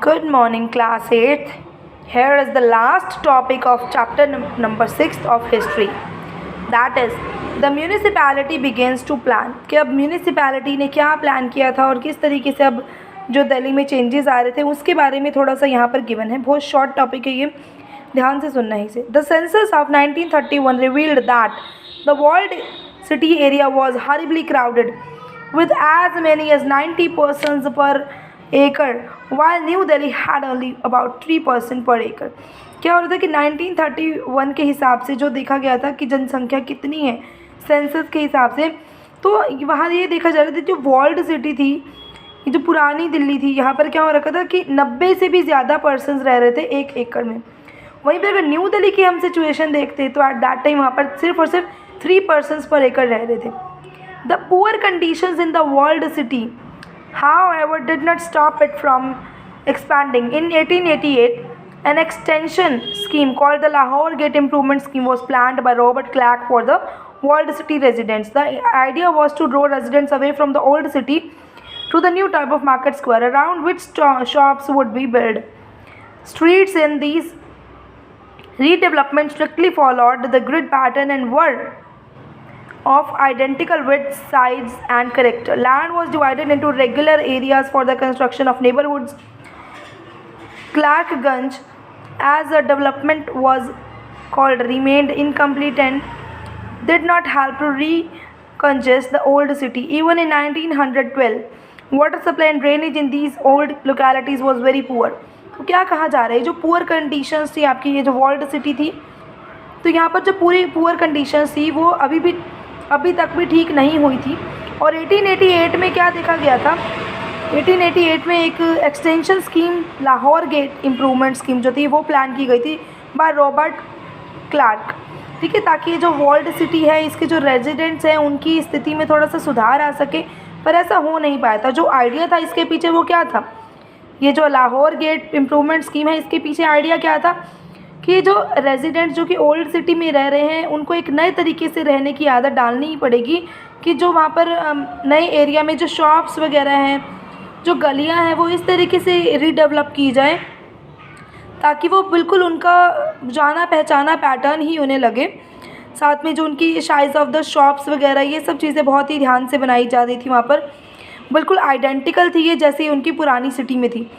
Good morning, class 8th. Here is the last topic of chapter number 6 of history. That is, the municipality begins to plan. कि अब municipality ने क्या plan किया था और किस तरीके से अब जो दिल्ली में चेंजेस आ रहे थे उसके बारे में थोड़ा सा यहाँ पर गिवन है. बहुत शॉर्ट टॉपिक है ये, ध्यान से सुनना ही से. The census of 1931 revealed that the world city area was horribly crowded with as many as 90 persons per acre, while New Delhi had only about 3% per acre. क्या हो रहा था कि 1931 के हिसाब से जो देखा गया था कि जनसंख्या कितनी है सेंसस के हिसाब से, तो वहाँ ये देखा जा रहा था जो वर्ल्ड सिटी थी, जो पुरानी दिल्ली थी, यहाँ पर क्या हो रखा था कि 90 से भी ज़्यादा पर्सनस रह रहे थे 1 एकड़ में. वहीं पर अगर न्यू दिल्ली की हम सिचुएशन देखते तो एट दैट टाइम वहाँ पर सिर्फ और सिर्फ 3 persons per acre रह रहे थे. The poor conditions in the walled city, however, did not stop it from expanding. In 1888, an extension scheme called the Lahore Gate Improvement Scheme was planned by Robert Clark for the walled city residents. The idea was to draw residents away from the old city to the new type of market square, around which shops would be built. Streets in these redevelopments strictly followed the grid pattern and were of identical width, size and character. Land was divided into regular areas for the construction of neighborhoods. Clarkganj, as a development was called, remained incomplete and did not help to recongest the old city. Even in 1912, water supply and drainage in these old localities was very poor. तो क्या कहा जा रहा है, जो poor conditions थी आपकी, ये जो वर्ल्ड सिटी थी, तो यहाँ पर जो पूरी पुअर कंडीशंस थी वो अभी तक भी ठीक नहीं हुई थी. और 1888 में क्या देखा गया था, 1888 में एक extension scheme Lahore gate improvement scheme जो थी वो प्लान की गई थी बाय रॉबर्ट क्लार्क. ठीक है, ताकि जो वर्ल्ड सिटी है इसके जो रेजिडेंट्स हैं उनकी स्थिति में थोड़ा सा सुधार आ सके, पर ऐसा हो नहीं पाया था. जो आइडिया था इसके पीछे वो क्या था, ये जो लाहौर गेट इम्प्रूवमेंट स्कीम है इसके पीछे आइडिया क्या था कि जो रेजिडेंट्स जो कि ओल्ड सिटी में रह रहे हैं उनको एक नए तरीके से रहने की आदत डालनी ही पड़ेगी, कि जो वहाँ पर नए एरिया में जो शॉप्स वगैरह हैं, जो गलियाँ हैं, वो इस तरीके से रीडेवलप की जाए ताकि वो बिल्कुल उनका जाना पहचाना पैटर्न ही उन्हें लगे. साथ में जो उनकी साइज़ ऑफ द शॉप्स वगैरह ये सब चीज़ें बहुत ही ध्यान से बनाई जा रही थी, वहाँ पर बिल्कुल आइडेंटिकल थी ये जैसे उनकी पुरानी सिटी में थी.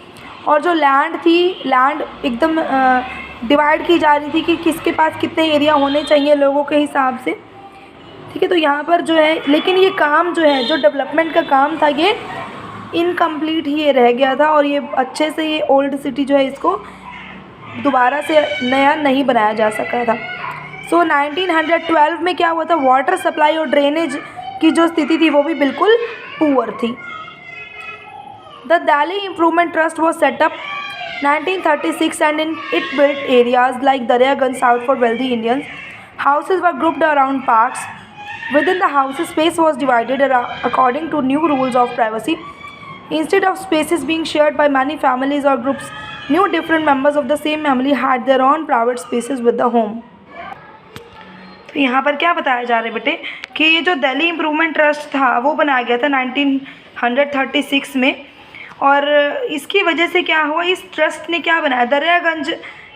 और जो लैंड थी, लैंड एकदम डिवाइड की जा रही थी कि किसके पास कितने एरिया होने चाहिए लोगों के हिसाब से. ठीक है, तो यहाँ पर जो है, लेकिन ये काम जो है, जो डेवलपमेंट का काम था ये इनकम्प्लीट ही ये रह गया था और ये अच्छे से ये ओल्ड सिटी जो है इसको दोबारा से नया नहीं बनाया जा सका था. सो 1912 में क्या हुआ था, वाटर सप्लाई और ड्रेनेज की जो स्थिति थी वो भी बिल्कुल पुअर थी. The Delhi improvement trust was setup 1936 and in it built areas like Daryaganj South for wealthy Indians. Houses were grouped around parks. Within the houses, space was divided according to new rules of privacy. Instead of spaces being shared by many families or groups, new different members of the same family had their own private spaces with the home. तो यहाँ पर क्या बताया जा रहा है बेटे कि ये जो दिल्ली इम्प्रूवमेंट ट्रस्ट था वो बनाया गया था 1936 में, और इसकी वजह से क्या हुआ, इस ट्रस्ट ने क्या बनाया, दरियागंज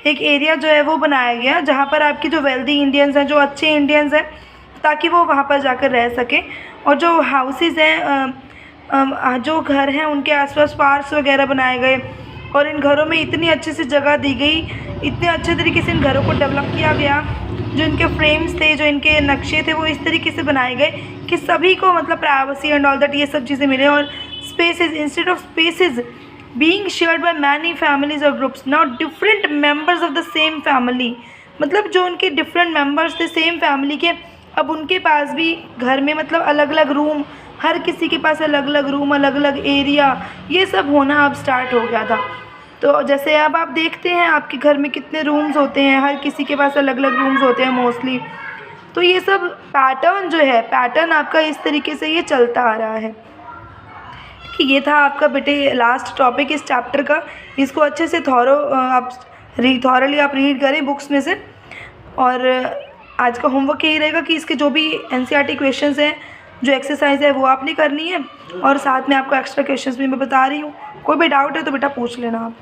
एक एरिया जो है वो बनाया गया जहाँ पर आपकी जो वेल्दी इंडियंस हैं, जो अच्छे इंडियंस हैं, ताकि वो वहाँ पर जाकर रह सकें. और जो हाउसेस हैं, जो घर हैं, उनके आसपास पार्क्स वगैरह बनाए गए और इन घरों में इतनी अच्छे से जगह दी गई, इतने अच्छे तरीके से इन घरों को डेवलप किया गया, जो इनके फ्रेम्स थे, जो इनके नक्शे थे वो इस तरीके से बनाए गए कि सभी को मतलब प्राइवेसी एंड ऑल दैट ये सब चीज़ें मिले. और spaces, instead of spaces being shared by many families or groups, now different members of the same family, मतलब जो उनके different members थे सेम फैमिली के, अब उनके पास भी घर में मतलब अलग अलग रूम, हर किसी के पास अलग अलग रूम, अलग अलग एरिया, ये सब होना अब स्टार्ट हो गया था. तो जैसे अब आप देखते हैं आपके घर में कितने रूम्स होते हैं, हर किसी के पास अलग अलग रूम्स होते हैं मोस्टली. तो ये सब पैटर्न जो है, पैटर्न आपका इस तरीके से ये चलता आ रहा है. कि ये था आपका बेटे लास्ट टॉपिक इस चैप्टर का. इसको अच्छे से थॉरली आप रीड करें बुक्स में से. और आज का होमवर्क यही रहेगा कि इसके जो भी एनसीईआरटी क्वेश्चंस हैं, जो एक्सरसाइज है वो आपने करनी है, और साथ में आपको एक्स्ट्रा क्वेश्चंस भी मैं बता रही हूँ. कोई भी डाउट है तो बेटा पूछ लेना आप.